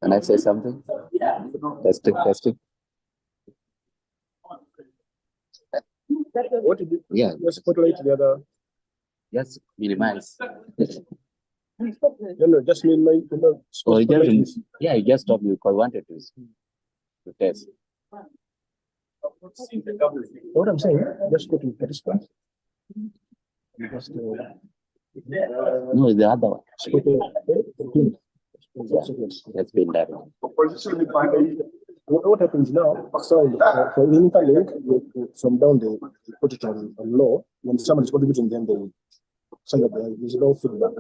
Can I say something? Testing, testing. What did you? Yeah. Just spotlight the other. Just minimize. No, just minimize. Or yeah, you just stop because wanted to test. What I'm saying, just go to participant. Just, no, the other one. That's been done. What happens now? So for the interlink, from down they put it on low. When someone is contributing, then they say that there is no feedback.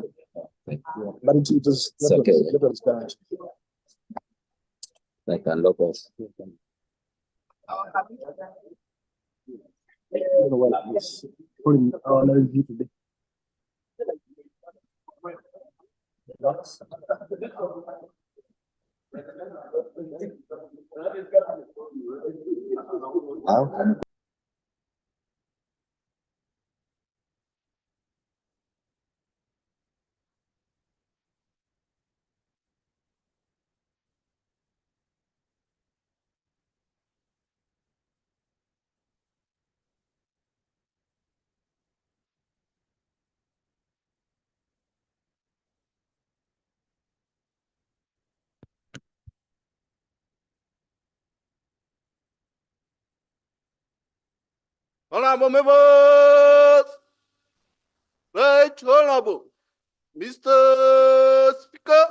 Yeah. But it is okay. That one's current. Like unlock us. Well, it's putting our review today. How? Honorable members, right honorable, Mr. Speaker.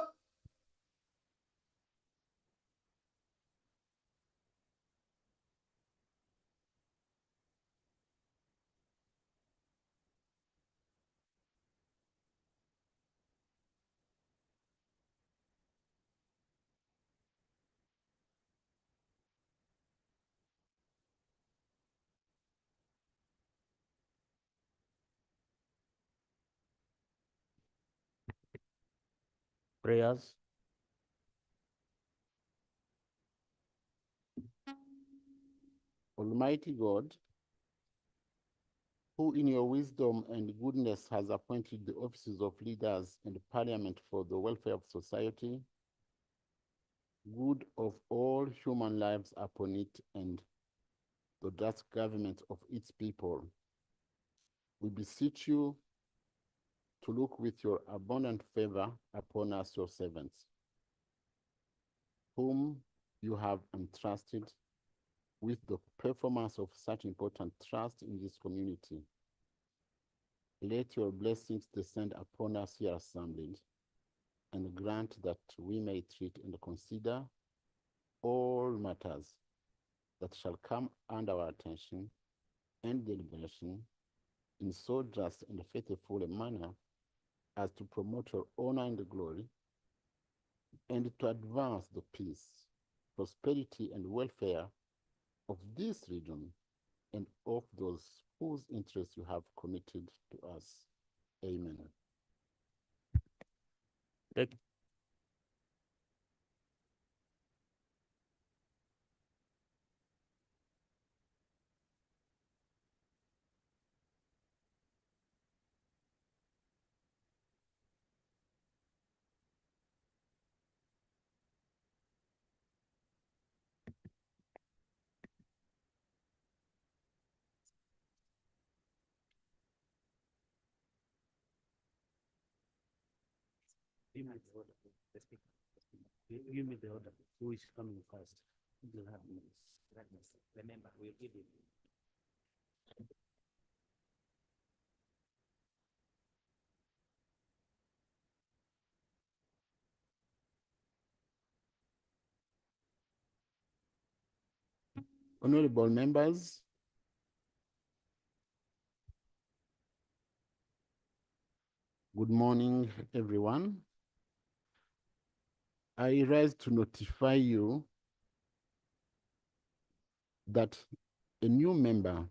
Prayers. Almighty God, who in your wisdom and goodness has appointed the offices of leaders and parliament for the welfare of society, good of all human lives upon it, and the just government of its people, we beseech you to look with your abundant favor upon us, your servants, whom you have entrusted with the performance of such important trust in this community. Let your blessings descend upon us here assembled, and grant that we may treat and consider all matters that shall come under our attention and deliberation in so just and faithful a manner as to promote your honor and glory, and to advance the peace, prosperity, and welfare of this region and of those whose interests you have committed to us. Amen. Give me the order. Give me the order. Who is coming first? You'll have minutes. Remember, we'll give you. Honorable members, good morning, everyone. I rise to notify you that a new member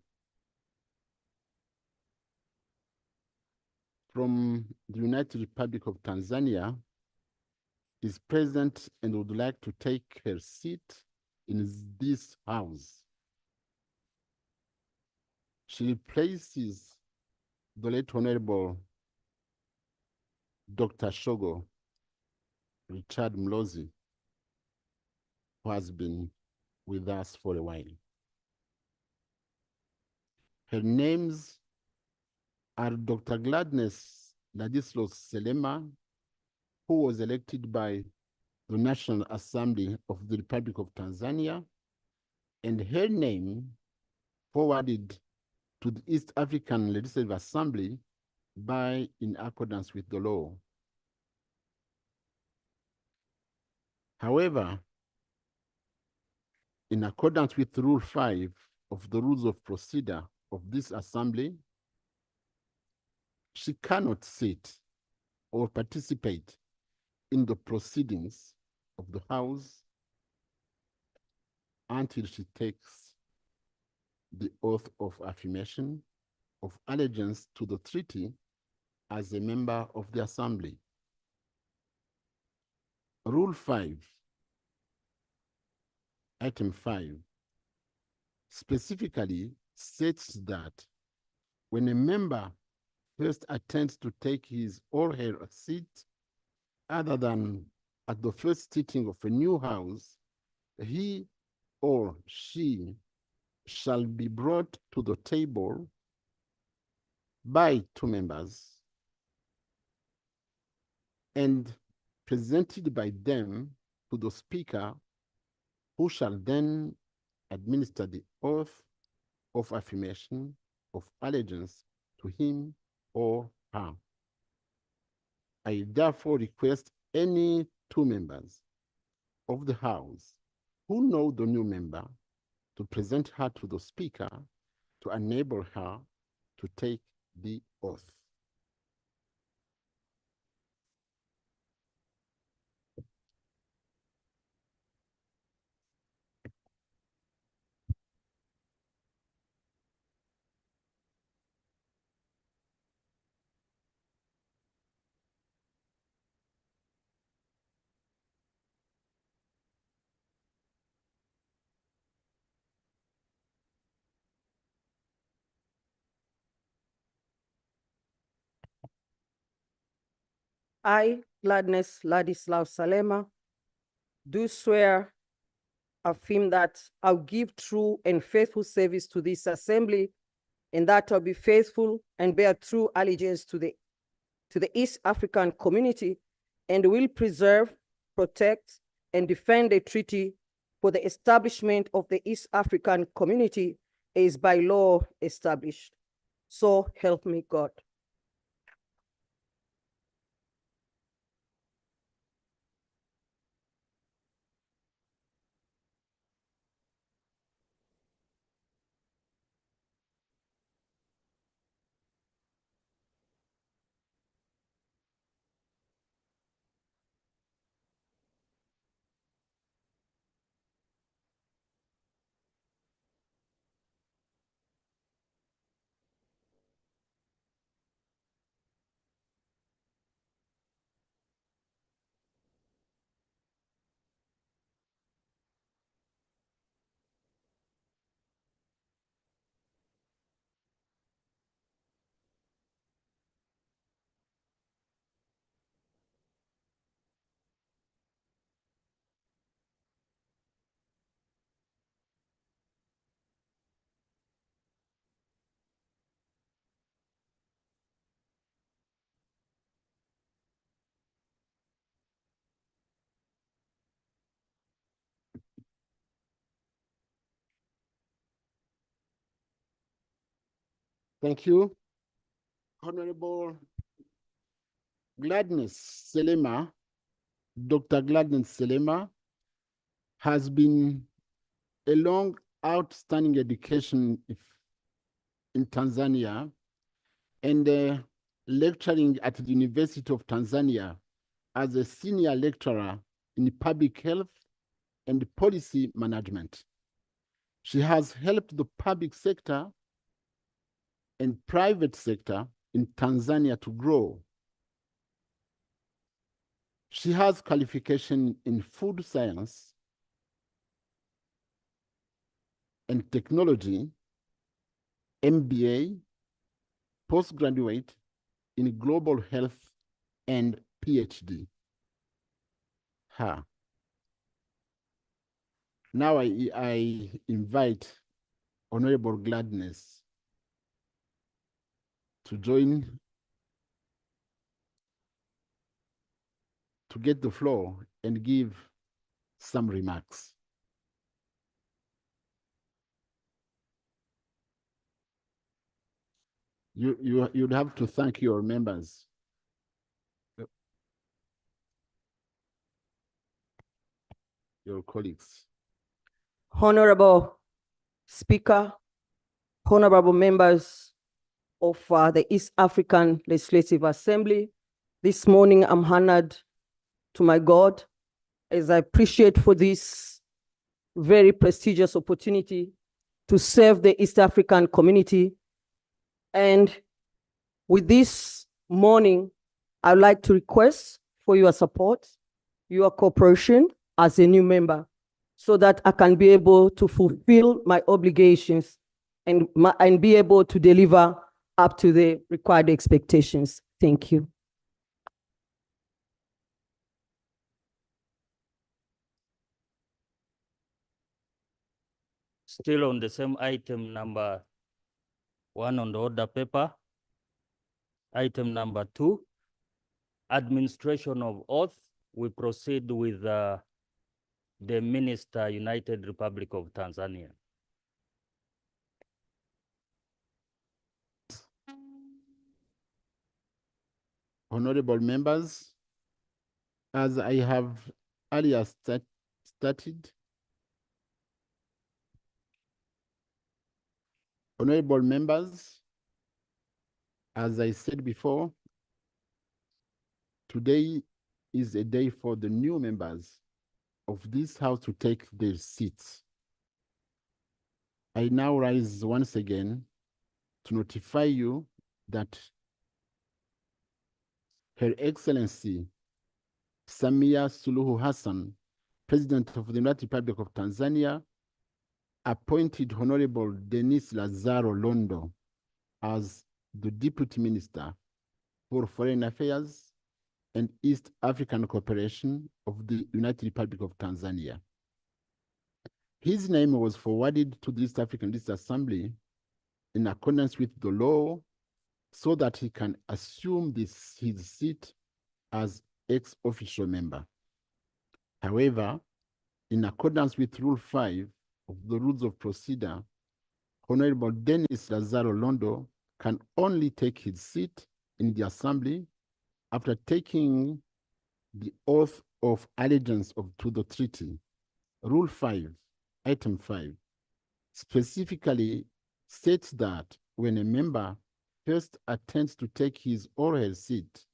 from the United Republic of Tanzania is present and would like to take her seat in this house. She replaces the late Honorable Dr. Shogo Richard Mlozi, who has been with us for a while. Her names are Dr. Gladness Ladislas Selema, who was elected by the National Assembly of the Republic of Tanzania, and her name forwarded to the East African Legislative Assembly in accordance with the law. However, in accordance with Rule 5 of the Rules of Procedure of this Assembly, she cannot sit or participate in the proceedings of the House until she takes the oath of affirmation of allegiance to the treaty as a member of the Assembly. Rule 5, Item 5, specifically states that when a member first attempts to take his or her seat other than at the first sitting of a new House, he or she shall be brought to the table by two members and presented by them to the Speaker, who shall then administer the oath of affirmation of allegiance to him or her. I therefore request any two members of the House who know the new member to present her to the Speaker to enable her to take the oath. I, Gladness Ladislaus Salema, do swear, affirm that I'll give true and faithful service to this assembly, and that I'll be faithful and bear true allegiance to the East African community, and will preserve, protect, and defend the treaty for the establishment of the East African community as by law established. So help me God. Thank you. Honorable Gladness Selema, Dr. Gladness Selema, has been a long outstanding education in Tanzania and lecturing at the University of Tanzania as a senior lecturer in public health and policy management. She has helped the public sector and private sector in Tanzania to grow. She has qualification in food science and technology, MBA, postgraduate in global health, and PhD. Her. Now I invite Honorable Gladness to join, to get the floor and give some remarks. You'd have to thank your members. Your colleagues. Honorable Speaker, honorable members of the East African Legislative Assembly, this morning I'm honored to my God as I appreciate for this very prestigious opportunity to serve the East African community. And with this morning, I'd like to request for your support, your cooperation as a new member, so that I can be able to fulfill my obligations and be able to deliver up to the required expectations. Thank you. Still on the same item number 1 on the order paper. Item number 2, administration of oath. We proceed with the Minister, United Republic of Tanzania. Honorable members, as I have earlier stated, honorable members, as I said before, today is a day for the new members of this House to take their seats. I now rise once again to notify you that Her Excellency Samia Suluhu Hassan, President of the United Republic of Tanzania, appointed Honorable Denis Lazaro Londo as the Deputy Minister for Foreign Affairs and East African Cooperation of the United Republic of Tanzania. His name was forwarded to the East African Legislative Assembly in accordance with the law so that he can assume his seat as ex-official member. However, in accordance with Rule 5 of the Rules of Procedure, Honorable Denis Lazaro Londo can only take his seat in the Assembly after taking the oath of allegiance to the treaty. Rule 5, Item 5, specifically states that when a member first attempts to take his or her seat,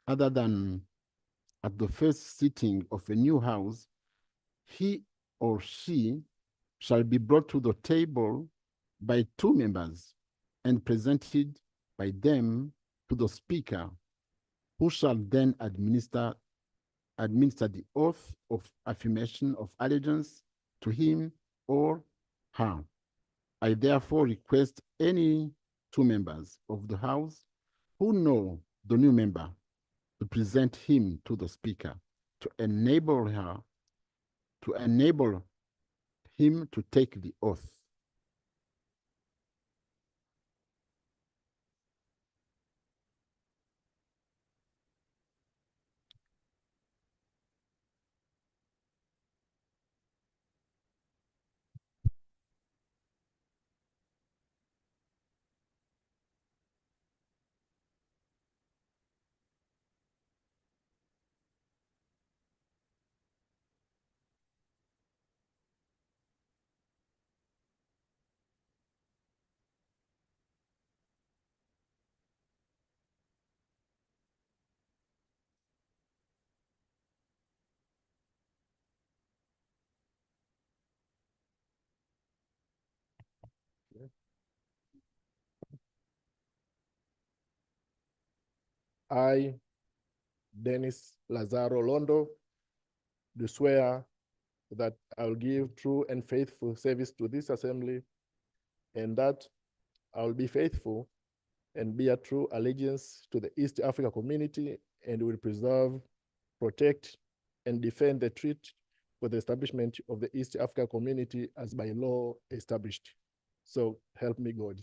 other than at the first sitting of a new house, he or she shall be brought to the table by 2 members and presented by them to the Speaker, who shall then administer the oath of affirmation of allegiance to him or her. I therefore request any 2 members of the House who know the new member to present him to the Speaker to enable him to take the oath. I, Denis Lazaro Londo, do swear that I will give true and faithful service to this assembly, and that I will be faithful and bear true allegiance to the East Africa community, and will preserve, protect, and defend the for the establishment of the East Africa Community as by law established. So help me God.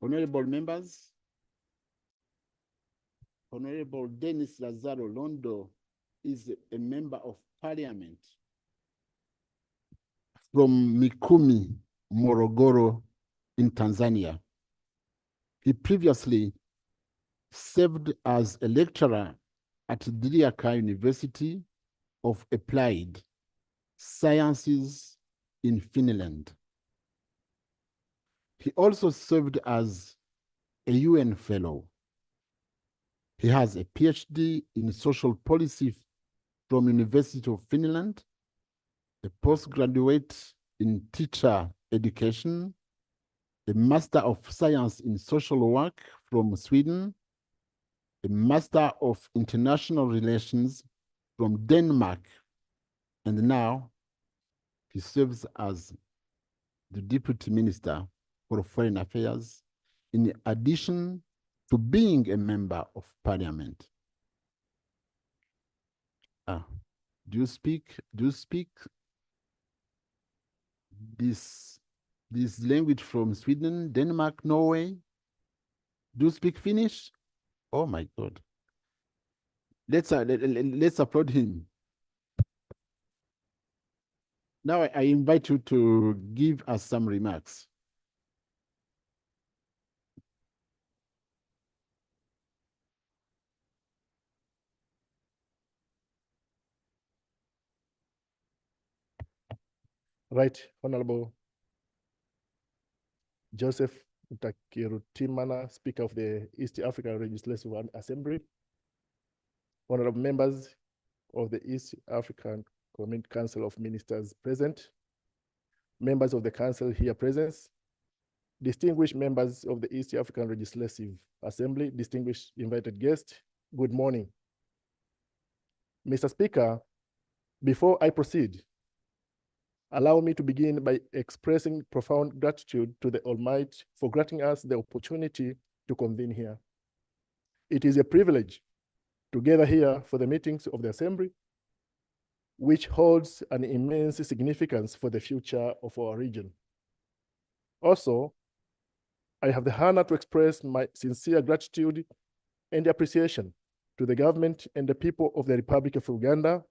Honorable members, Honorable Dennis Lazaro Londo is a member of parliament from Mikumi, Morogoro in Tanzania. He previously served as a lecturer at Diriaka University of Applied Sciences in Finland. He also served as a UN fellow. He has a PhD in social policy from University of Finland, a postgraduate in teacher education, a Master of Science in Social Work from Sweden, a Master of International Relations from Denmark, and now he serves as the Deputy Minister for Foreign Affairs, in addition to being a member of Parliament. Do you speak this language from Sweden, Denmark, Norway? Do you speak Finnish? Oh my God. Let's applaud him. Now I invite you to give us some remarks. Right, Honorable Joseph Takirutimana, Speaker of the East African Legislative Assembly, honorable members of the East African Community Council of Ministers present, members of the council here present, distinguished members of the East African Legislative Assembly, distinguished invited guests, good morning. Mr. Speaker, before I proceed, allow me to begin by expressing profound gratitude to the Almighty for granting us the opportunity to convene here. It is a privilege to gather here for the meetings of the Assembly, which holds an immense significance for the future of our region. Also, I have the honor to express my sincere gratitude and appreciation to the government and the people of the Republic of Uganda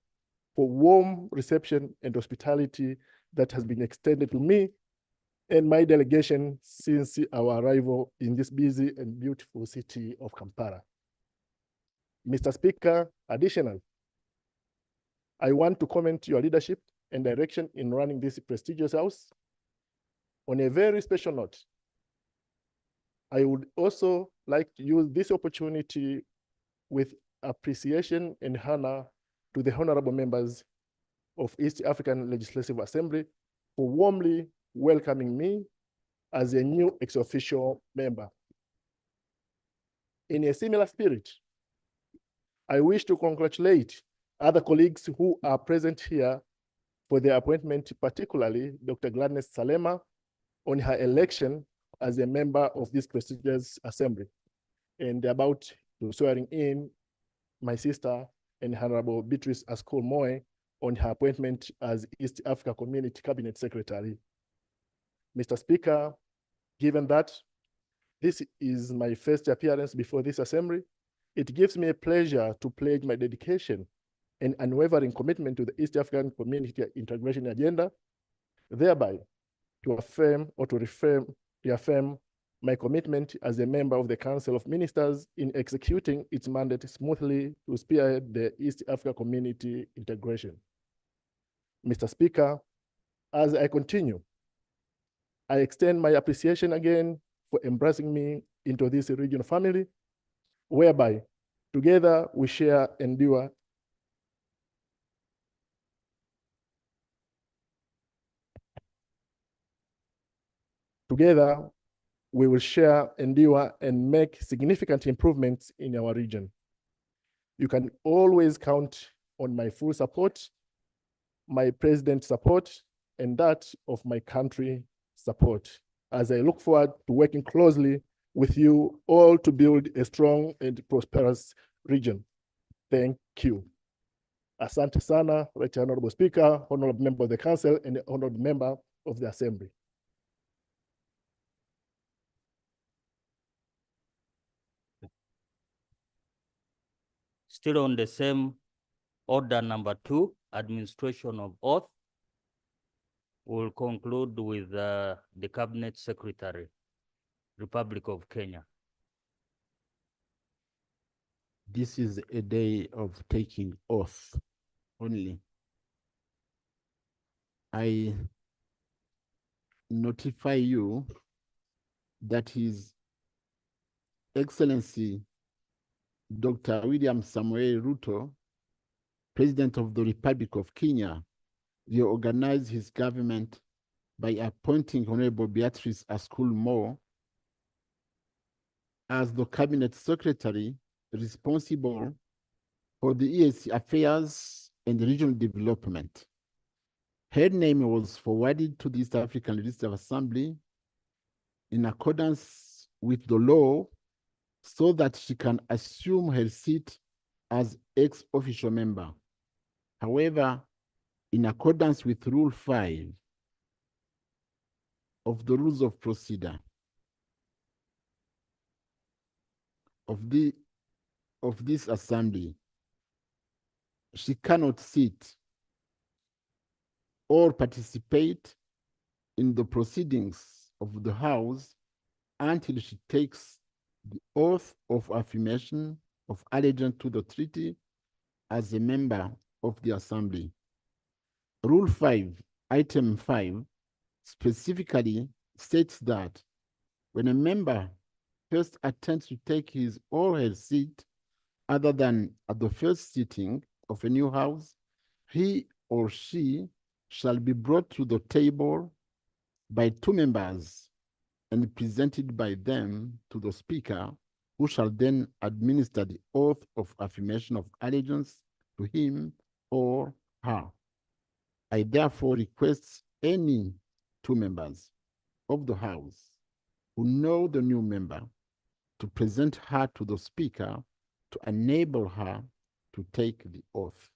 for warm reception and hospitality that has been extended to me and my delegation since our arrival in this busy and beautiful city of Kampala. Mr. Speaker, additionally, I want to comment your leadership and direction in running this prestigious house. On a very special note, I would also like to use this opportunity with appreciation and honor to the honorable members of East African Legislative Assembly for warmly welcoming me as a new ex-officio member. In a similar spirit, I wish to congratulate other colleagues who are present here for their appointment, particularly Dr. Gladness Salema on her election as a member of this prestigious assembly, and about to swearing in my sister and Honorable Beatrice Askol Moe on her appointment as East Africa Community Cabinet Secretary. Mr. Speaker, given that this is my first appearance before this assembly, it gives me a pleasure to pledge my dedication and unwavering commitment to the East African Community Integration Agenda, thereby to affirm or to reaffirm my commitment as a member of the Council of Ministers in executing its mandate smoothly to spearhead the East Africa Community integration. Mr. Speaker, as I continue, I extend my appreciation again for embracing me into this regional family, whereby together we share, endure, together we will share, endure, and make significant improvements in our region. You can always count on my full support, my president's support, and that of my country support, as I look forward to working closely with you all to build a strong and prosperous region. Thank you. Asante sana, Right Honorable Speaker, Honorable Member of the Council, and Honorable Member of the Assembly. Still on the same order number 2, administration of oath. We'll conclude with the Cabinet Secretary, Republic of Kenya. This is a day of taking oath only. I notify you that His Excellency Dr. William Samuel Ruto, President of the Republic of Kenya, reorganized his government by appointing Honorable Beatrice Askul-Moore as the Cabinet Secretary responsible for the EAC affairs and regional development. Her name was forwarded to the East African Legislative Assembly in accordance with the law so that she can assume her seat as ex-officio member. However, in accordance with Rule 5 of the Rules of Procedure of this assembly, she cannot sit or participate in the proceedings of the House until she takes the oath of affirmation of allegiance to the treaty as a member of the Assembly. Rule 5, Item 5, specifically states that when a member first attempts to take his or her seat other than at the first sitting of a new House, he or she shall be brought to the table by 2 members and presented by them to the Speaker, who shall then administer the oath of affirmation of allegiance to him or her. I therefore request any 2 members of the House who know the new member to present her to the Speaker to enable her to take the oath.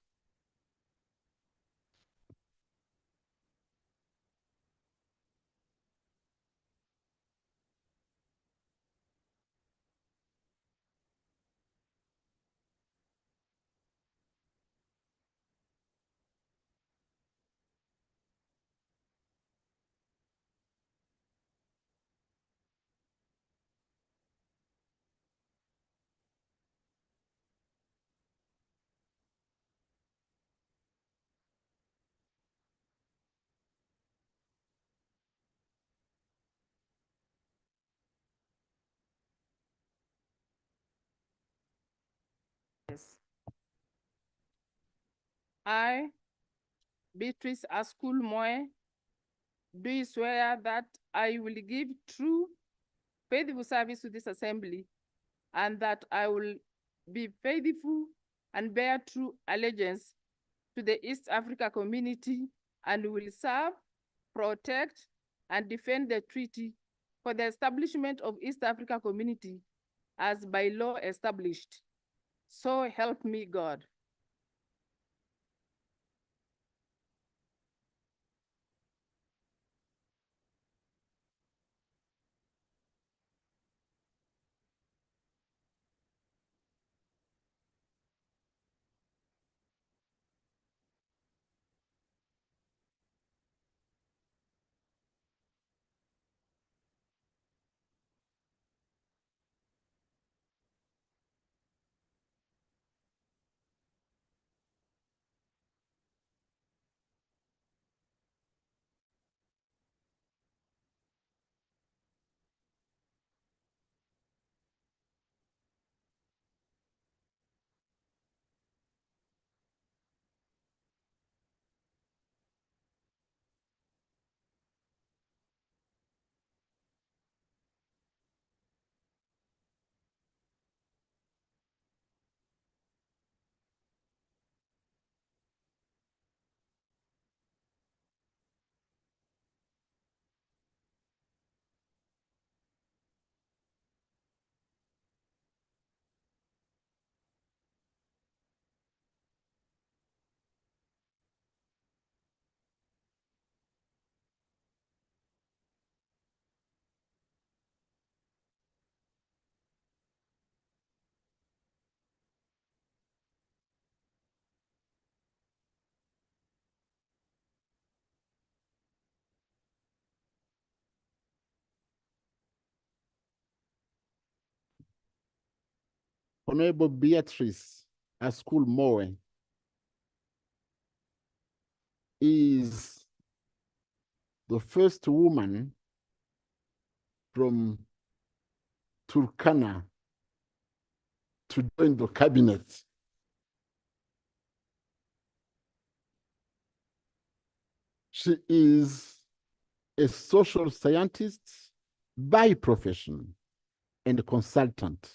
Yes. I, Beatrice Askul-Moore, do swear that I will give true, faithful service to this assembly, and that I will be faithful and bear true allegiance to the East Africa community and will serve, protect, and defend the treaty for the establishment of East Africa community as by law established. So help me God. Honorable Beatrice Askul-Moe is the first woman from Turkana to join the cabinet. She is a social scientist by profession and a consultant.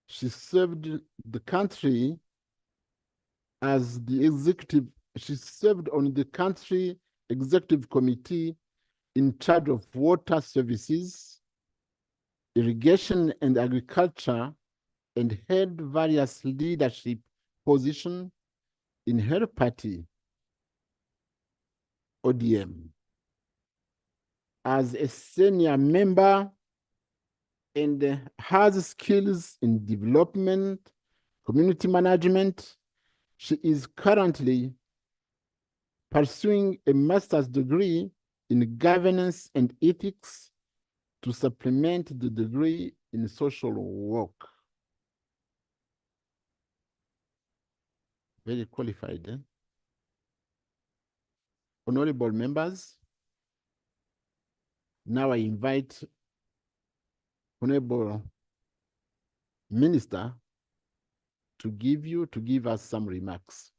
She served the country as the executive, she served on the country executive committee in charge of water services, irrigation and agriculture, and held various leadership positions in her party, ODM. As a senior member and has skills in development, community management, she is currently pursuing a master's degree in governance and ethics to supplement the degree in social work. Very qualified. Eh? Honorable members, now I invite Honorable Minister to give us some remarks.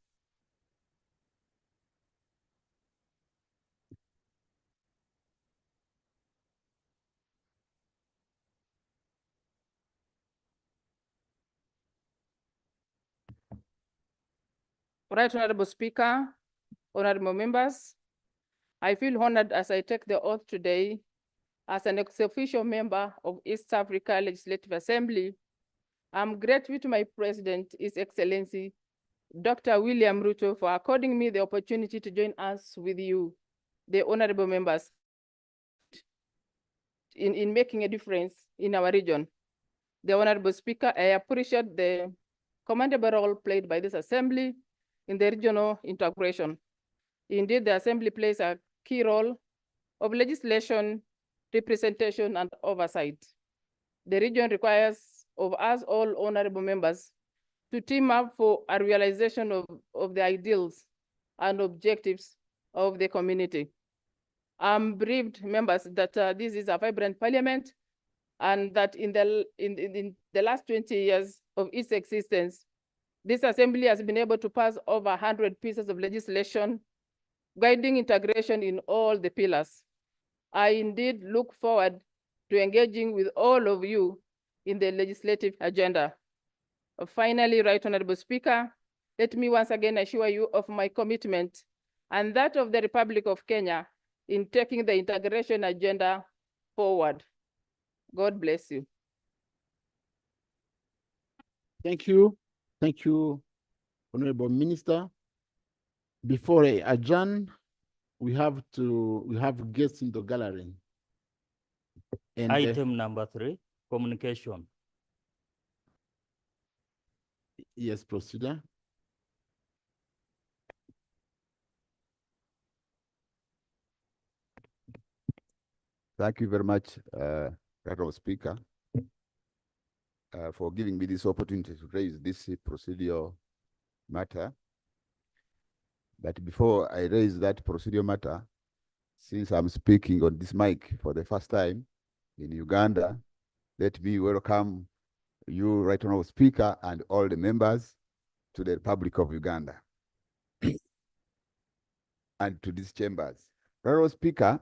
Right, Honorable Speaker, honorable members, I feel honored as I take the oath today as an ex-officio member of East Africa Legislative Assembly. I'm grateful to my President, His Excellency, Dr. William Ruto, for according me the opportunity to join us with you, the honorable members, in making a difference in our region. The Honorable Speaker, I appreciate the commendable role played by this Assembly in the regional integration. Indeed, the Assembly plays a key role of legislation, representation, and oversight. The region requires of us all honorable members to team up for a realization of the ideals and objectives of the community. I'm bereaved, members, that this is a vibrant parliament and that in the last 20 years of its existence, this assembly has been able to pass over 100 pieces of legislation, guiding integration in all the pillars. I indeed look forward to engaging with all of you in the legislative agenda. Finally, Right Honorable Speaker, let me once again assure you of my commitment and that of the Republic of Kenya in taking the integration agenda forward. God bless you. Thank you. Thank you, Honorable Minister. Before I adjourn, we have guests in the gallery. And Item number 3, communication. yes, procedure. Thank you very much, Honorable Speaker, for giving me this opportunity to raise this procedural matter. But before I raise that procedural matter, since I'm speaking on this mic for the first time in Uganda, let me welcome you, Right Honorable Speaker, and all the members to the Republic of Uganda and to these chambers. Honorable Speaker,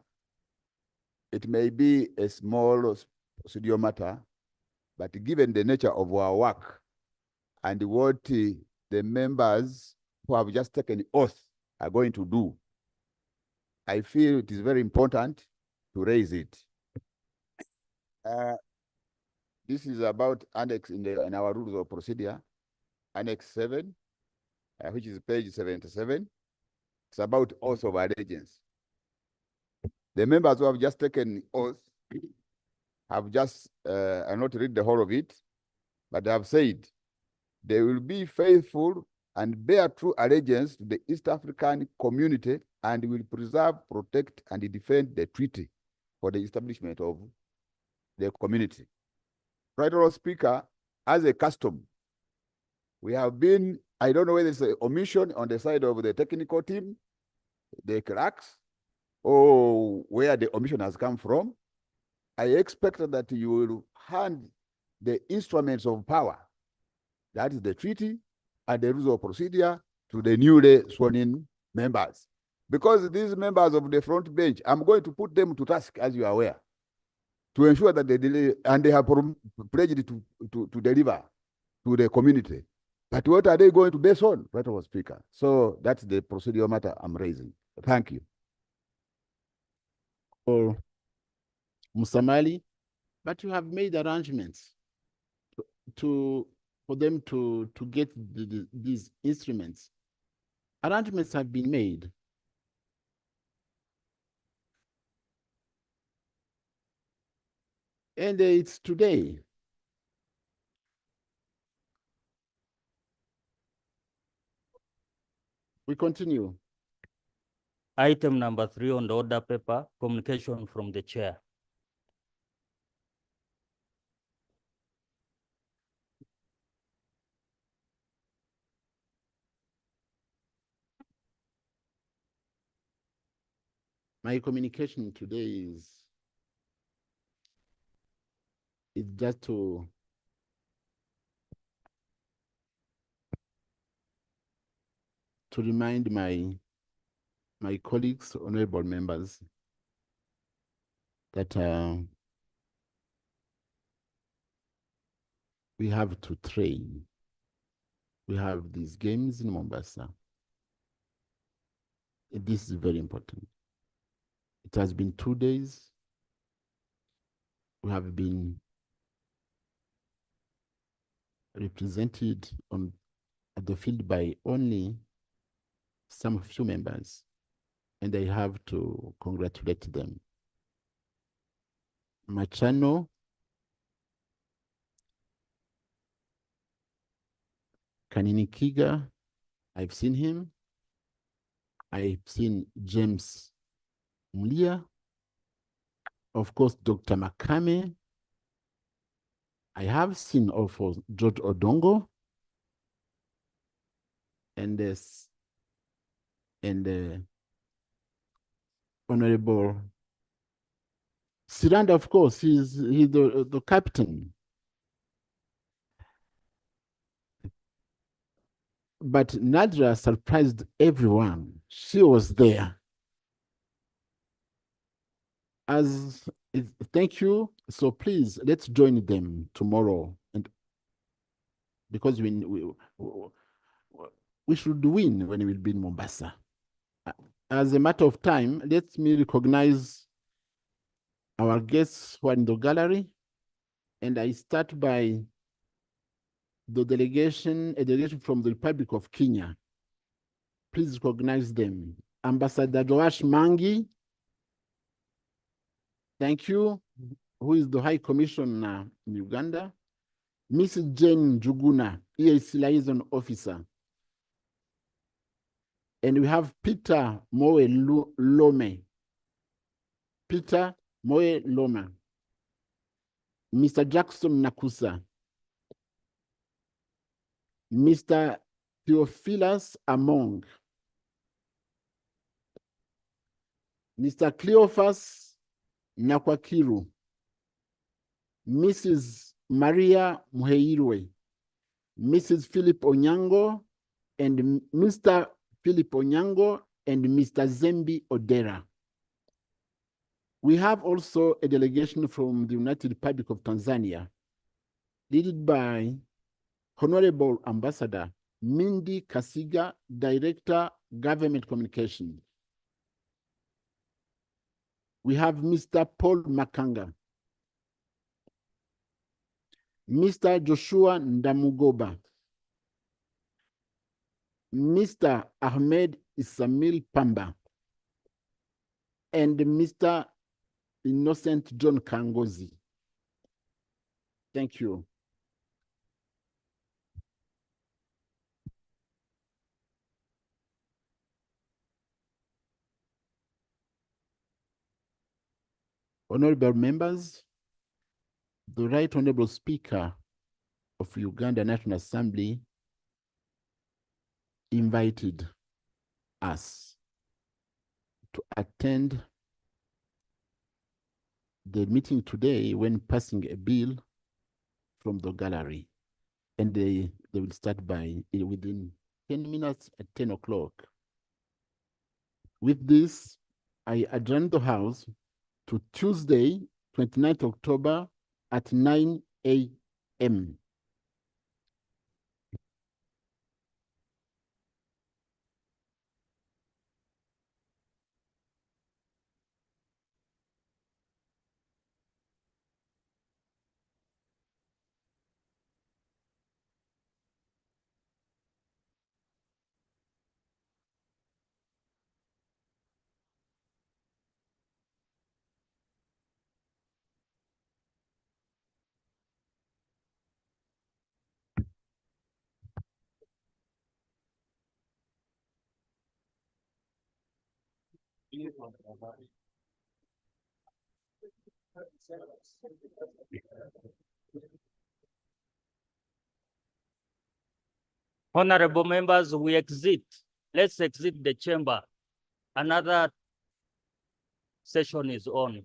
it may be a small procedural matter, but given the nature of our work and what the members who have just taken oath are going to do, I feel it is very important to raise it. This is about annex in our rules of procedure, Annex 7, which is page 77. It's about oath of allegiance. The members who have just taken oath have just not read the whole of it, but have said they will be faithful and bear true allegiance to the East African community and will preserve, protect, and defend the treaty for the establishment of the community. Right, Honorable Speaker, as a custom, we have been, I don't know whether it's an omission on the side of the technical team, the clerks, or where the omission has come from. I expect that you will hand the instruments of power, that is the treaty and the rules of procedure, to the newly sworn in members. Because these members of the front bench, I'm going to put them to task, as you are aware, to ensure that they deliver, and they have pledged to deliver to the community. But what are they going to base on, Right, Speaker? So that's the procedural matter I'm raising. Thank you. Or Musamali, but you have made arrangements for them to get these instruments. Arrangements have been made. And it's today. We continue. Item number 3 on the order paper, communication from the chair. My communication today is just to remind my colleagues, honorable members, that we have to train. We have these games in Mombasa. This is very important. It has been 2 days. We have been represented at the field by only some few members, and I have to congratulate them. Machano, Kanini Kiga, I've seen him. I've seen James Mlia, of course, Dr. Makame. I have seen also George Odongo, and Honorable Siranda, of course, he's the captain. But Nadra surprised everyone. She was there. Thank you. So please, let's join them tomorrow, and because we should win when we will be in Mombasa. As a matter of time, let me recognize our guests who are in the gallery, and I start by a delegation from the Republic of Kenya. Please recognize them. Ambassador Joash Mangi, thank you, who is the High Commissioner in Uganda. Mrs. Jane Juguna, EAC Liaison Officer. And we have Peter Moe Lome. Peter Moe Loma. Mr. Jackson Nakusa. Mr. Theophilus Among. Mr. Cleophas Nakwakiru. Mrs. Maria Muheirwe. Mrs. Philip Onyango, and Mr. Philip Onyango, and Mr. Zembi Odera. We have also a delegation from the United Republic of Tanzania, led by Honorable Ambassador Mindy Kasiga, Director, Government Communication. We have Mr. Paul Makanga, Mr. Joshua Ndamugoba, Mr. Ahmed Isamil Pamba, and Mr. Innocent John Kangozi. Thank you. Honorable members, the Right Honorable Speaker of Uganda National Assembly invited us to attend the meeting today when passing a bill from the gallery. And they will start by within 10 minutes at 10 o'clock. With this, I adjourn the House to Tuesday, 29th October at 9 a.m. Honorable members, we exit. Let's exit the chamber. Another session is on.